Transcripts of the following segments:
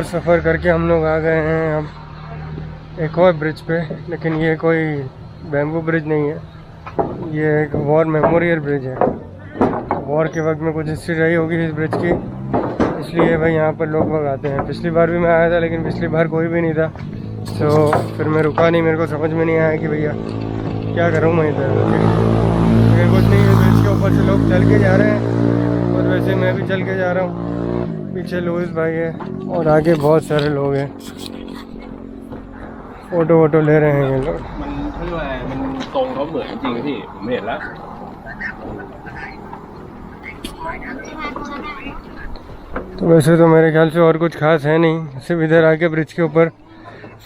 सफ़र करके हम लोग आ गए हैं अब एक और ब्रिज पे, लेकिन ये कोई बैम्बू ब्रिज नहीं है, ये एक वॉर मेमोरियल ब्रिज है। वॉर के वक्त में कुछ हिस्ट्री रही होगी इस ब्रिज की, इसलिए भाई यहाँ पर लोग आते हैं। पिछली बार भी मैं आया था, लेकिन पिछली बार कोई भी नहीं था, तो फिर मैं रुका नहीं। मेरे को समझ में नहीं आया कि भैया क्या करूँ मैं इधर। लेकिन कुछ नहीं, ब्रिज के ऊपर से लोग चल के जा रहे हैं और वैसे मैं भी चल के जा रहा हूँ। पीछे लुइस भाई है और आगे बहुत सारे लोग हैं, फोटो वोटो ले रहे हैं ये लोग। तो वैसे तो मेरे ख्याल से और कुछ खास है नहीं, सिर्फ इधर आके ब्रिज के ऊपर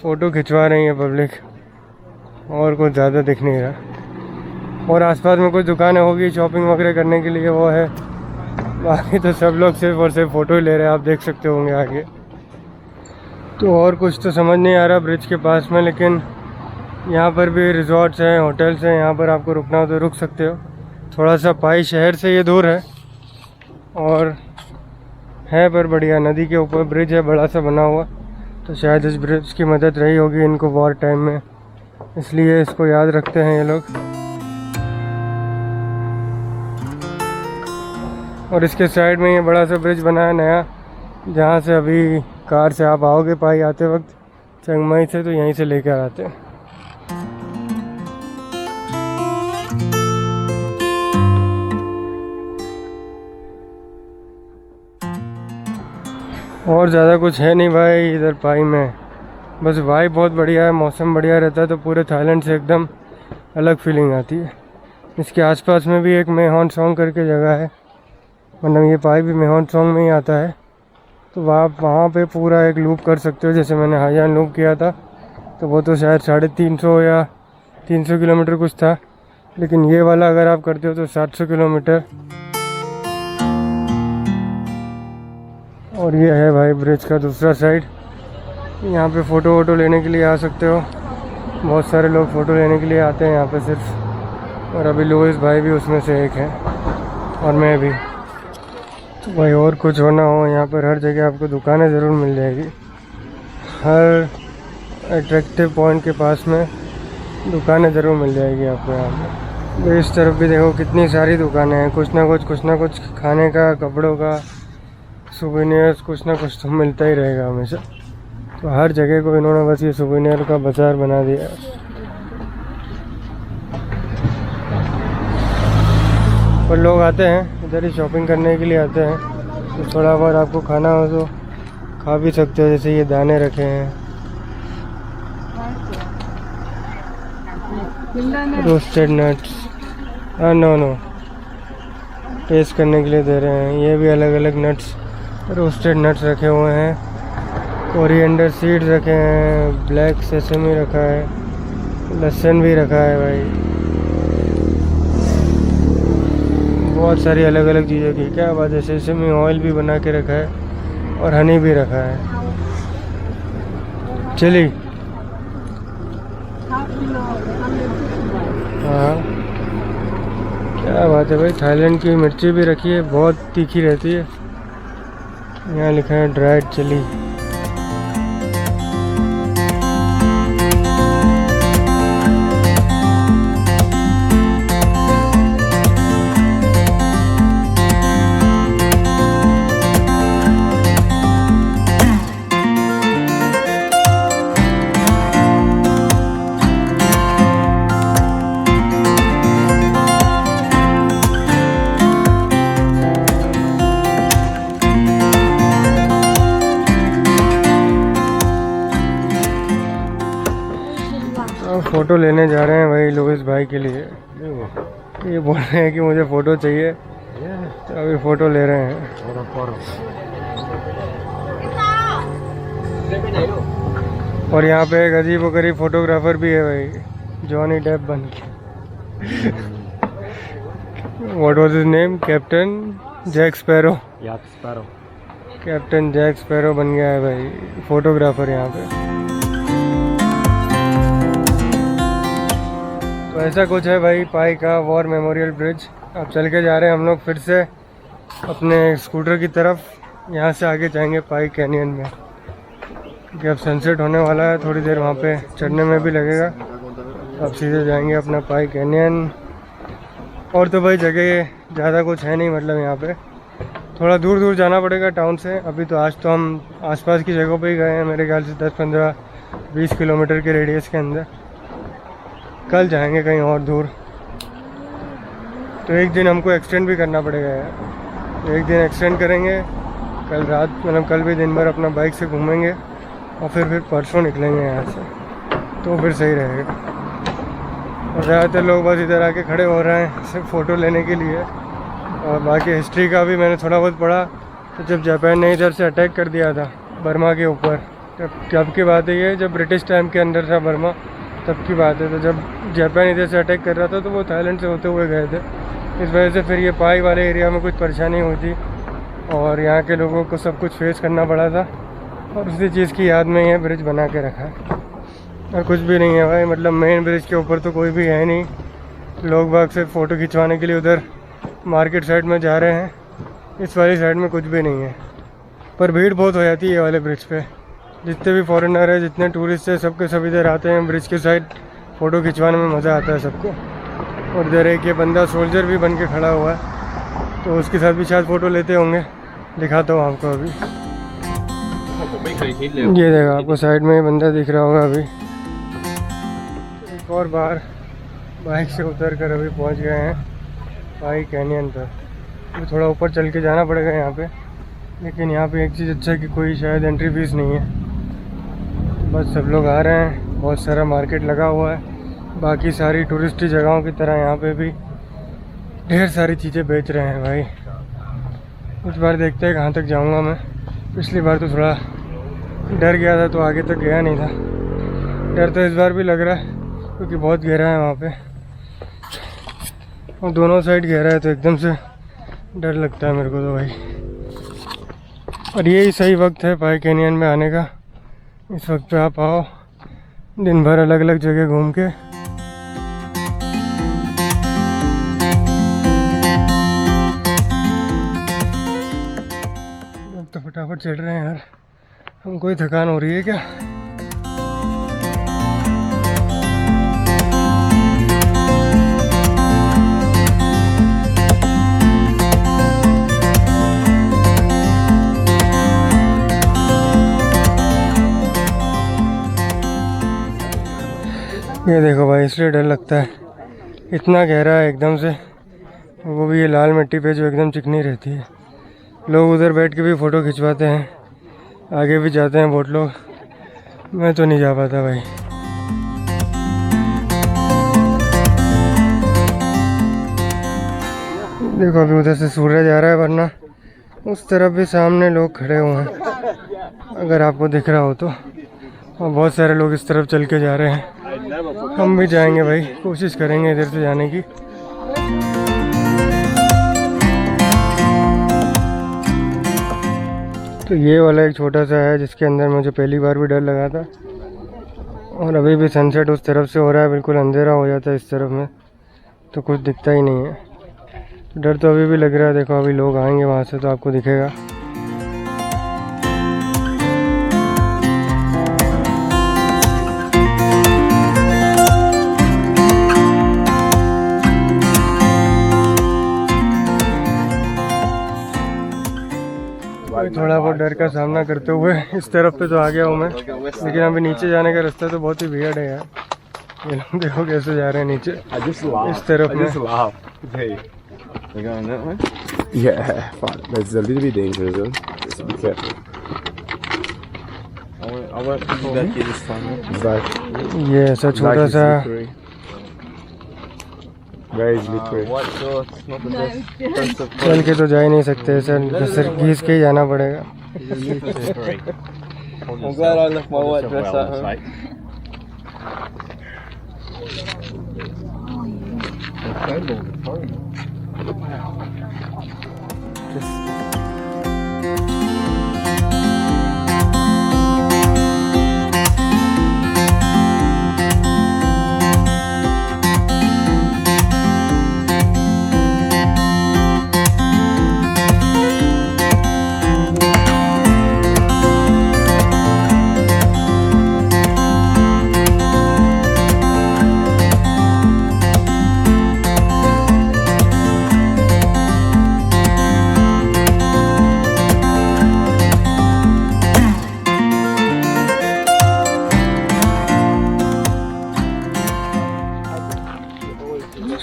फ़ोटो खिंचवा रही है पब्लिक, और कुछ ज़्यादा दिख नहीं रहा। और आसपास में कुछ दुकानें होगी शॉपिंग वगैरह करने के लिए, वो है। बाकी तो सब लोग सिर्फ और सिर्फ फ़ोटो ही ले रहे हैं, आप देख सकते होंगे आगे। तो और कुछ तो समझ नहीं आ रहा ब्रिज के पास में, लेकिन यहाँ पर भी रिजॉर्ट्स हैं, होटल्स हैं, यहाँ पर आपको रुकना हो तो रुक सकते हो। थोड़ा सा पाई शहर से ये दूर है और है पर बढ़िया। नदी के ऊपर ब्रिज है बड़ा सा बना हुआ, तो शायद इस ब्रिज की मदद रही होगी इनको वॉर टाइम में, इसलिए इसको याद रखते हैं ये लोग। और इसके साइड में ये बड़ा सा ब्रिज बना है नया, जहाँ से अभी कार से आप आओगे पाई आते वक्त चंगमाई से, तो यहीं से लेकर आते हैं। और ज़्यादा कुछ है नहीं भाई इधर पाई में, बस वाइब बहुत बढ़िया है, मौसम बढ़िया रहता है, तो पूरे थाईलैंड से एकदम अलग फीलिंग आती है। इसके आसपास में भी एक मेहॉन सॉन्ग करके जगह है, मतलब ये पाई भी मेहॉन सॉन्ग में ही आता है, तो वहाँ पे पूरा एक लूप कर सकते हो, जैसे मैंने हाईजान लूप किया था, तो वो तो शायद 350 या 300 किलोमीटर कुछ था, लेकिन ये वाला अगर आप करते हो तो 700 किलोमीटर। और ये है भाई ब्रिज का दूसरा साइड, यहाँ पे फ़ोटो वोटो लेने के लिए आ सकते हो। बहुत सारे लोग फ़ोटो लेने के लिए आते हैं यहाँ पे सिर्फ, और अभी लुइस भाई भी उसमें से एक है और मैं भी। तो भाई और कुछ होना हो, यहाँ पर हर जगह आपको दुकानें ज़रूर मिल जाएगी, हर अट्रैक्टिव पॉइंट के पास में दुकानें ज़रूर मिल जाएगी आपको यहाँ पे। तो इस तरफ भी देखो कितनी सारी दुकानें हैं, कुछ ना कुछ खाने का, कपड़ों का, सुवेनियर्स, कुछ ना कुछ तो मिलता ही रहेगा हमेशा। तो हर जगह को इन्होंने बस ये सुवेनियर का बाज़ार बना दिया है। और लोग आते हैं इधर ही शॉपिंग करने के लिए आते हैं, तो थोड़ा बहुत आपको खाना हो तो खा भी सकते हो। जैसे ये दाने रखे हैं, रोस्टेड नट्स, नो टेस्ट करने के लिए दे रहे हैं। ये भी अलग अलग नट्स, रोस्टेड नट्स रखे हुए हैं, कोरिएंडर सीड्स रखे हैं, ब्लैक सेसमी रखा है, लहसुन भी रखा है भाई, बहुत सारी अलग अलग चीज़ों की। क्या बात है, सेसमी ऑयल भी बना के रखा है और हनी भी रखा है, चिली। हाँ क्या बात है भाई, थाईलैंड की मिर्ची भी रखी है, बहुत तीखी रहती है। यहाँ लिखा है ड्राइड चिली। फ़ोटो लेने जा रहे हैं भाई लुइस भाई के लिए, ये बोल रहे हैं कि मुझे फ़ोटो चाहिए, तो अभी फ़ोटो ले रहे हैं। और यहाँ पे एक अजीब व गरीब फोटोग्राफर भी है भाई, जॉनी डेप बन के। What was his name? Captain Jack Sparrow. Captain Jack Sparrow बन गया है भाई फोटोग्राफर यहाँ पे। तो ऐसा कुछ है भाई पाई का वॉर मेमोरियल ब्रिज। अब चल के जा रहे हैं हम लोग फिर से अपने स्कूटर की तरफ, यहाँ से आगे जाएंगे पाई कैनियन में। कि अब सनसेट होने वाला है, थोड़ी देर वहाँ पे चढ़ने में भी लगेगा। अब सीधे जाएंगे अपना पाई कैनियन। और तो भाई जगह ज़्यादा कुछ है नहीं, मतलब यहाँ पे थोड़ा दूर दूर जाना पड़ेगा टाउन से। अभी तो आज तो हम आसपास की जगहों पे ही गए हैं, मेरे ख्याल से 10-15-20 किलोमीटर के रेडियस के अंदर। कल जाएंगे कहीं और दूर, तो एक दिन हमको एक्सटेंड भी करना पड़ेगा यार। एक दिन एक्सटेंड करेंगे, कल रात मतलब कल भी दिन भर अपना बाइक से घूमेंगे और फिर परसों निकलेंगे यहाँ से, तो फिर सही रहेगा। और ज़्यादातर लोग बस इधर आके खड़े हो रहे हैं सिर्फ फ़ोटो लेने के लिए। और बाकी हिस्ट्री का भी मैंने थोड़ा बहुत पढ़ा, तो जब जापान ने इधर से अटैक कर दिया था बर्मा के ऊपर, तब की बात है ये, जब ब्रिटिश टाइम के अंदर था बर्मा, तब की बात है। तो जब जापान इधर से अटैक कर रहा था तो वो थाईलैंड से होते हुए गए थे, इस वजह से फिर ये पाई वाले एरिया में कुछ परेशानी हुई थी और यहाँ के लोगों को सब कुछ फेस करना पड़ा था। और उसी चीज़ की याद में ये ब्रिज बना के रखा है, और कुछ भी नहीं है भाई। मतलब मेन ब्रिज के ऊपर तो कोई भी है नहीं, लोग बाग सिर्फ फ़ोटो खिंचवाने के लिए उधर मार्केट साइड में जा रहे हैं। इस वाली साइड में कुछ भी नहीं है, पर भीड़ बहुत हो जाती है ये वाले ब्रिज पे। जितने भी फॉरेनर है, जितने टूरिस्ट है, सबके सब इधर आते हैं ब्रिज के साइड, फ़ोटो खिंचवाने में मज़ा आता है सबको। और इधर एक ये बंदा सोल्जर भी बन के खड़ा हुआ है, तो उसके साथ भी शायद फ़ोटो लेते होंगे, दिखाता हूँ आपको अभी। ये देखो आपको साइड में ये बंदा दिख रहा होगा। अभी एक और बार बाइक से उतर कर अभी पहुँच गए हैं पाई कैनियन पर। तो थोड़ा ऊपर चल के जाना पड़ेगा यहाँ पे, लेकिन यहाँ पे एक चीज़ अच्छा है कि कोई शायद एंट्री फीस नहीं है, बस सब लोग आ रहे हैं। बहुत सारा मार्केट लगा हुआ है, बाकी सारी टूरिस्टी जगहों की तरह यहाँ पे भी ढेर सारी चीज़ें बेच रहे हैं भाई। इस बार देखते हैं कहाँ तक जाऊँगा मैं। पिछली बार तो थोड़ा डर गया था, तो आगे तक गया नहीं था। डर तो इस बार भी लग रहा है, क्योंकि बहुत गहरा है वहाँ पे, और दोनों साइड गहरा है, तो एकदम से डर लगता है मेरे को तो भाई। और यही सही वक्त है पाई कैनियन में आने का। इस वक्त पे आप आओ, दिन भर अलग अलग जगह घूम के। अब तो फटाफट चढ़ रहे हैं यार, हमको ही थकान हो रही है क्या? ये देखो भाई, इसलिए डर लगता है, इतना गहरा है एकदम से, वो भी ये लाल मिट्टी पे जो एकदम चिकनी रहती है। लोग उधर बैठ के भी फ़ोटो खिंचवाते हैं, आगे भी जाते हैं बहुत लोग, मैं तो नहीं जा पाता भाई। देखो अभी उधर से सूरज आ रहा है, वरना उस तरफ भी सामने लोग खड़े हुए हैं, अगर आपको दिख रहा हो तो। और बहुत सारे लोग इस तरफ चल के जा रहे हैं, हम भी जाएंगे भाई, कोशिश करेंगे इधर से जाने की। तो ये वाला एक छोटा सा है जिसके अंदर मुझे पहली बार भी डर लगा था। और अभी भी सनसेट उस तरफ से हो रहा है, बिल्कुल अंधेरा हो जाता है इस तरफ में, तो कुछ दिखता ही नहीं है। डर तो अभी भी लग रहा है। देखो अभी लोग आएंगे वहाँ से तो आपको दिखेगा। थोड़ा बहुत डर का सामना करते हुए इस तरफ पे तो आ गया हूँ मैं, लेकिन अभी नीचे जाने का रास्ता तो बहुत ही वियर्ड है यार। ये लोग देखो कैसे जा रहे हैं नीचे इस तरफ में। ये ऐसा छोटा सा चल के तो जा ही नहीं सकते सर, सिर्फ घिस के ही जाना पड़ेगा। I'm glad I left my white dress at home.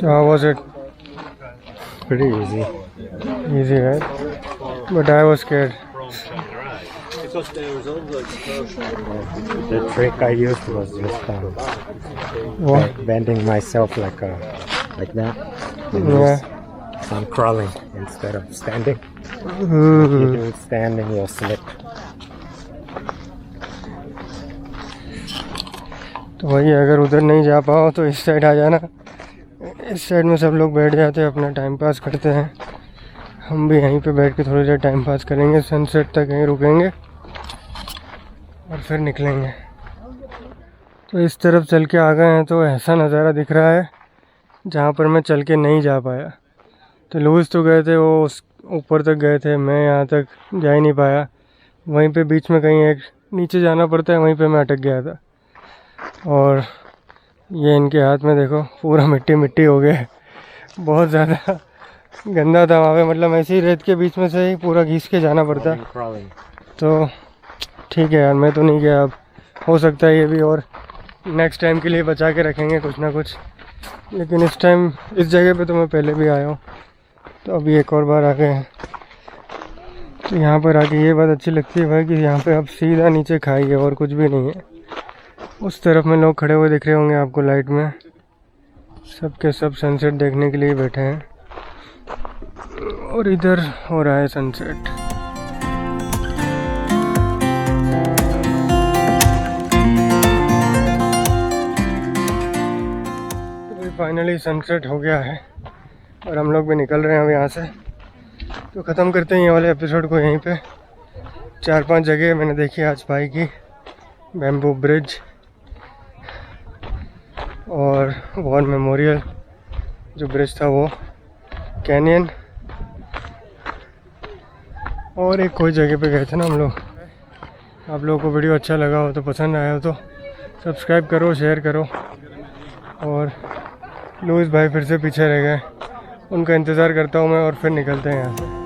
So how was it? Pretty easy. Easy, right? But I was scared. The trick I used was just What? bending myself like that. Yeah. So I'm crawling instead of standing. If you Hmm. do it standing, you'll slip. तो वही अगर उधर नहीं जा पाओ तो इस side आ जाना। इस साइड में सब लोग बैठ जाते हैं, अपना टाइम पास करते हैं। हम भी यहीं पे बैठ के थोड़ी देर टाइम पास करेंगे, सनसेट तक यहीं रुकेंगे और फिर निकलेंगे। तो इस तरफ चल के आ गए हैं तो ऐसा नज़ारा दिख रहा है जहाँ पर मैं चल के नहीं जा पाया। तो लुइस तो गए थे, वो उस ऊपर तक गए थे, मैं यहाँ तक जा ही नहीं पाया। वहीं पे बीच में कहीं एक नीचे जाना पड़ता है, वहीं पे मैं अटक गया था। और ये इनके हाथ में देखो पूरा मिट्टी मिट्टी हो गया है, बहुत ज़्यादा गंदा था वहाँ पे। मतलब ऐसे ही रेत के बीच में से ही पूरा घिस के जाना पड़ता है। Crawling. तो ठीक है यार, मैं तो नहीं गया। अब हो सकता है ये भी और नेक्स्ट टाइम के लिए बचा के रखेंगे कुछ ना कुछ। लेकिन इस टाइम इस जगह पे तो मैं पहले भी आया हूँ, तो अभी एक और बार आ गए हैं। तो यहाँ पर आके ये बात अच्छी लगती है भाई कि यहाँ पे आप सीधा नीचे खाई है और कुछ भी नहीं है। उस तरफ में लोग खड़े हुए दिख रहे होंगे आपको लाइट में, सब के सब सनसेट देखने के लिए बैठे हैं। और इधर हो रहा है सनसेट। तो फाइनली सनसेट हो गया है और हम लोग भी निकल रहे हैं अब यहाँ से। तो ख़त्म करते हैं ये वाले एपिसोड को यहीं पे। 4-5 जगह मैंने देखी आज भाई की, बैम्बू ब्रिज और वॉर मेमोरियल जो ब्रिज था वो, कैनियन, और एक कोई जगह पे गए थे ना हम लोग। आप लोगों को वीडियो अच्छा लगा हो तो, पसंद आया हो तो सब्सक्राइब करो, शेयर करो। और लुइस भाई फिर से पीछे रह गए, उनका इंतज़ार करता हूँ मैं और फिर निकलते हैं यहाँ से।